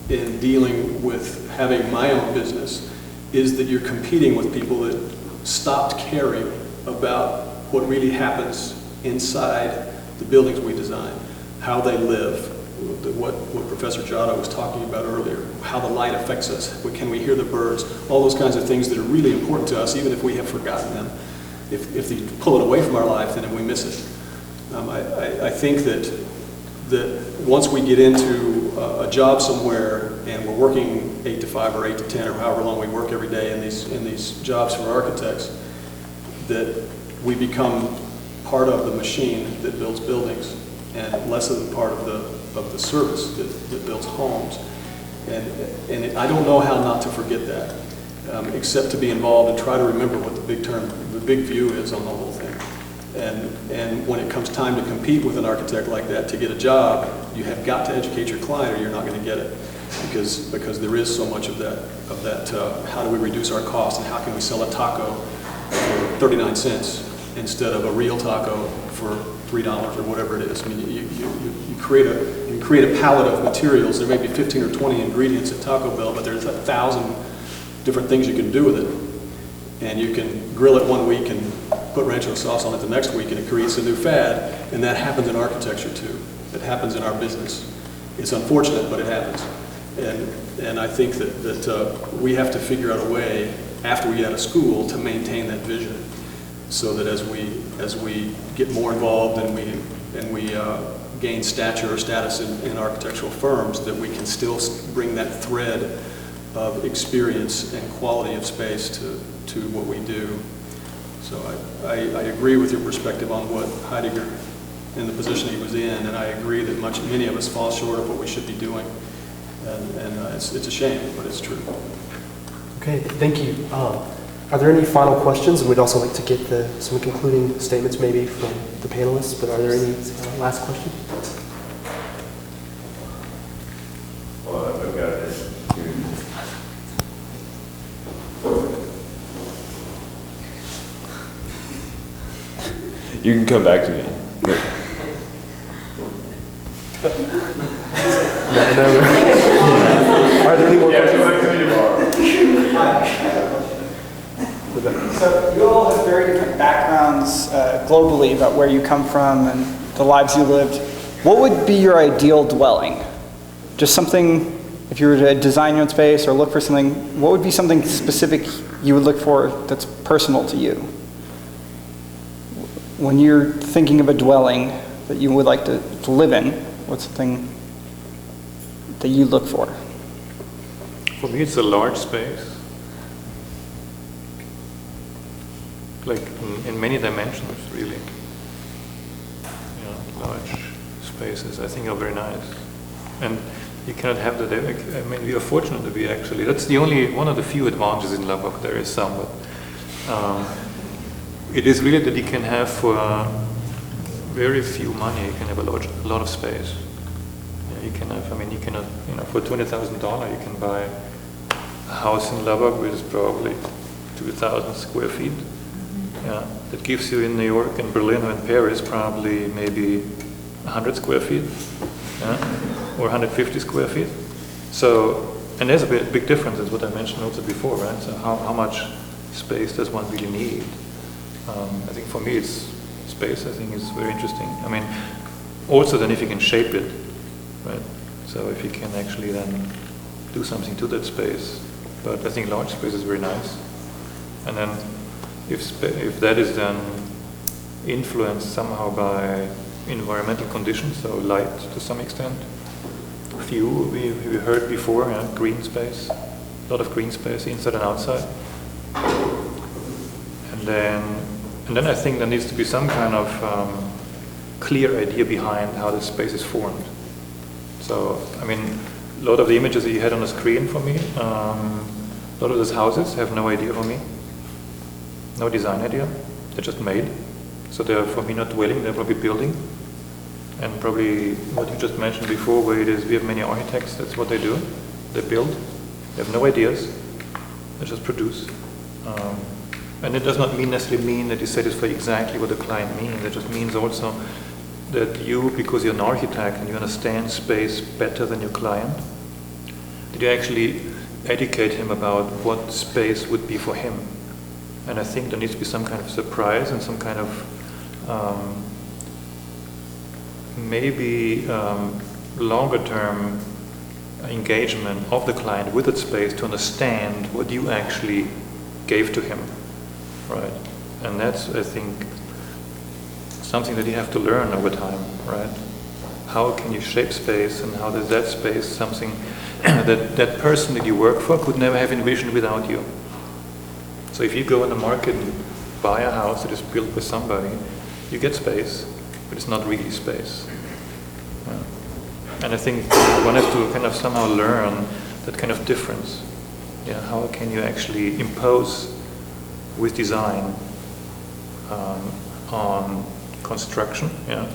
in dealing with having my own business, is that you're competing with people that stopped caring about what really happens inside the buildings we design, how they live, what Professor Giotto was talking about earlier, how the light affects us, can we hear the birds, all those kinds of things that are really important to us, even if we have forgotten them. If they pull it away from our life, then we miss it. I think that once we get into a job somewhere and we're working 8 to 5 or 8 to 10 or however long we work every day in these jobs for architects, that we become part of the machine that builds buildings and less of the part of the service that builds homes. And I don't know how not to forget that, except to be involved and try to remember what the big view is on the whole thing. And when it comes time to compete with an architect like that to get a job, you have got to educate your client or you're not going to get it, because there is so much of that how do we reduce our costs and how can we sell a taco for 39 cents instead of a real taco for $3 or whatever it is. I mean, you create a palette of materials. There may be 15 or 20 ingredients at Taco Bell, but there's 1,000 different things you can do with it. And you can grill it one week and put rancho sauce on it the next week, and it creates a new fad. And that happens in architecture too. It happens in our business. It's unfortunate, but it happens. And I think that we have to figure out a way after we get out of school to maintain that vision, so that as we get more involved and we gain stature or status in architectural firms, that we can still bring that thread of experience and quality of space to what we do. So I agree with your perspective on what Heidegger in the position he was in, and I agree that many of us fall short of what we should be doing. And it's a shame, but it's true. Okay, thank you. Are there any final questions? And we'd also like to get some concluding statements maybe from the panelists, but are there any last questions? Well, I've got this. You can come back to me. Are there any more questions? So you all have very different backgrounds globally about where you come from and the lives you lived. What would be your ideal dwelling? Just something, if you were to design your own space or look for something, what would be something specific you would look for that's personal to you? When you're thinking of a dwelling that you would like to live in, what's something that you look for? For me, it's a large space. Like in many dimensions, really. You know, large spaces, I think, are very nice. And you cannot have that. I mean, we are fortunate to be actually. That's the only one of the few advantages in Lubbock. There is some, but it is really that you can have for very few money. You can have a lot of space. You can have. I mean, you cannot. You know, for $20,000, you can buy a house in Lubbock which is probably 2,000 square feet. Yeah, that gives you in New York and Berlin and Paris probably maybe 100 square feet, yeah, or 150 square feet. So, and there's a big difference, is what I mentioned also before, right? So how much space does one really need? I think for me it's space, I think is very interesting. I mean, also then if you can shape it, right? So if you can actually then do something to that space. But I think large space is very nice. And then if that is then influenced somehow by environmental conditions, so light to some extent, few, we heard before, green space, a lot of green space inside and outside. And then I think there needs to be some kind of clear idea behind how the space is formed. So, I mean, a lot of the images that you had on the screen for me, a lot of those houses have no idea for me. No design idea, they're just made. So they're, for me, not dwelling, they're probably building. And probably what you just mentioned before, where it is, we have many architects, that's what they do. They build, they have no ideas, they just produce. And it does not necessarily mean that you satisfy exactly what the client means. It just means also that you, because you're an architect and you understand space better than your client, that you actually educate him about what space would be for him. And I think there needs to be some kind of surprise and some kind of maybe longer term engagement of the client with that space to understand what you actually gave to him, right? And that's, I think, something that you have to learn over time, right? How can you shape space, and how does that space something that person that you work for could never have envisioned without you? So if you go in the market and buy a house that is built by somebody, you get space, but it's not really space. Yeah. And I think one has to kind of somehow learn that kind of difference. Yeah, how can you actually impose with design on construction? Yeah,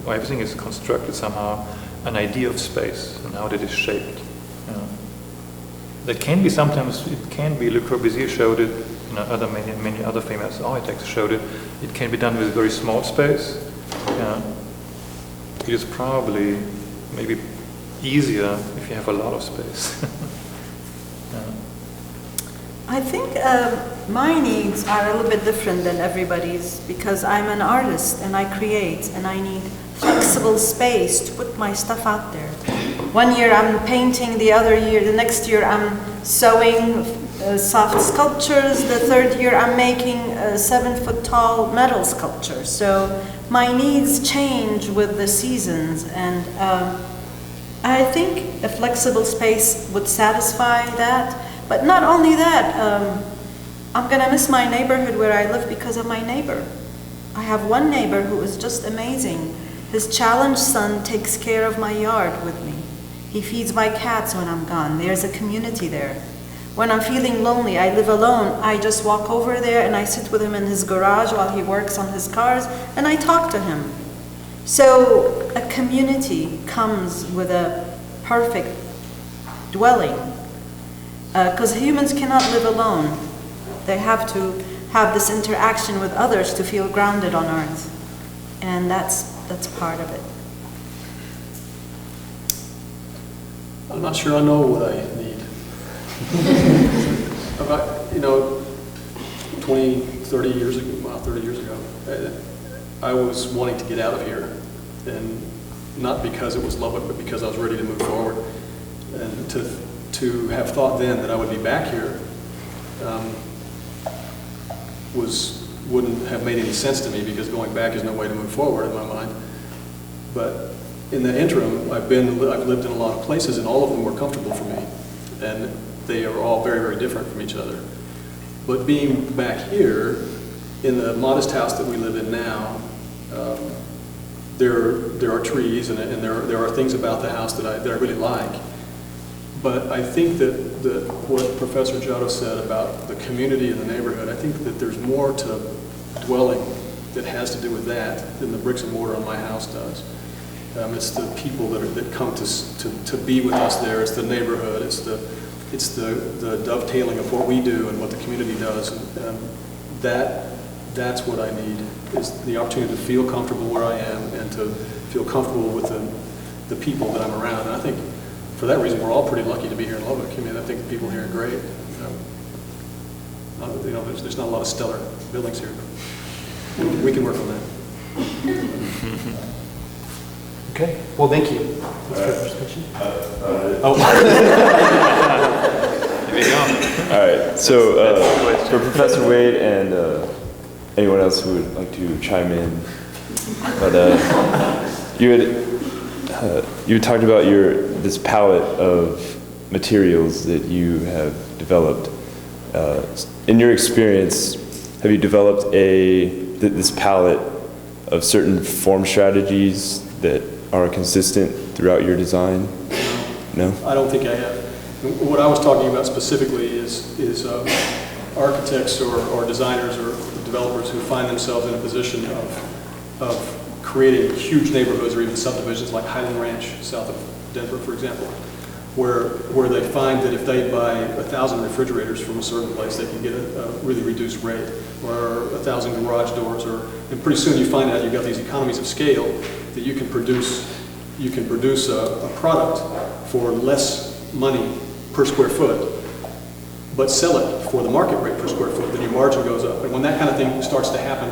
well, everything is constructed somehow, an idea of space and how that is shaped. Yeah. That can be sometimes, it can be, Le Corbusier showed it, many other famous architects showed it. It can be done with very small space. Yeah. It is probably maybe easier if you have a lot of space. Yeah. I think my needs are a little bit different than everybody's, because I'm an artist and I create and I need flexible space to put my stuff out there. One year I'm painting, the next year I'm sewing soft sculptures, the third year I'm making a 7-foot tall metal sculpture. So my needs change with the seasons, and I think a flexible space would satisfy that. But not only that, I'm gonna miss my neighborhood where I live because of my neighbor. I have one neighbor who is just amazing. His challenged son takes care of my yard with me. He feeds my cats when I'm gone. There's a community there. When I'm feeling lonely, I live alone. I just walk over there and I sit with him in his garage while he works on his cars and I talk to him. So a community comes with a perfect dwelling, because humans cannot live alone. They have to have this interaction with others to feel grounded on earth, and that's part of it. I'm not sure I know what I need. About, 20, 30 years ago, well, 30 years ago, I was wanting to get out of here, and not because it was Lubbock, but because I was ready to move forward. And to have thought then that I would be back here wouldn't have made any sense to me, because going back is no way to move forward in my mind. But in the interim, I've lived in a lot of places, and all of them were comfortable for me, and they are all very, very different from each other. But being back here in the modest house that we live in now, there are trees and there are things about the house that I really like. But I think that what Professor Giotto said about the community and the neighborhood, I think that there's more to dwelling that has to do with that than the bricks and mortar on my house does. It's the people that come to be with us there. It's the neighborhood. It's the dovetailing of what we do and what the community does. And that's what I need, is the opportunity to feel comfortable where I am and to feel comfortable with the people that I'm around. And I think for that reason, we're all pretty lucky to be here in Lubbock. I mean, I think the people here are great. There's not a lot of stellar buildings here. We can work on that. Okay, well, thank you. That's my first question. Here we go. All right, so for Professor Wade and anyone else who would like to chime in, but you had talked about this palette of materials that you have developed. In your experience, have you developed this palette of certain form strategies that are consistent throughout your design? No? I don't think I have. What I was talking about specifically is architects or designers or developers who find themselves in a position of creating huge neighborhoods or even subdivisions like Highland Ranch south of Denver, for example, where they find that if they buy 1,000 refrigerators from a certain place, they can get a really reduced rate, or 1,000 garage doors, and pretty soon you find out you've got these economies of scale that you can produce a product for less money per square foot, but sell it for the market rate per square foot, then your margin goes up. And when that kind of thing starts to happen,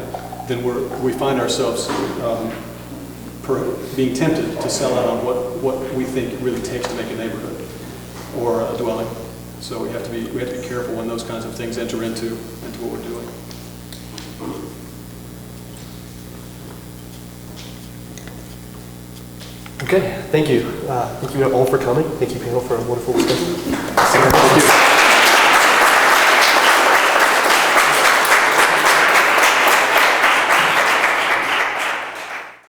then we find ourselves being tempted to sell out on what we think it really takes to make a neighborhood or a dwelling. So we have to be careful when those kinds of things enter into what we're doing. Okay, thank you. Thank you all for coming. Thank you, panel, for a wonderful discussion. Thank you.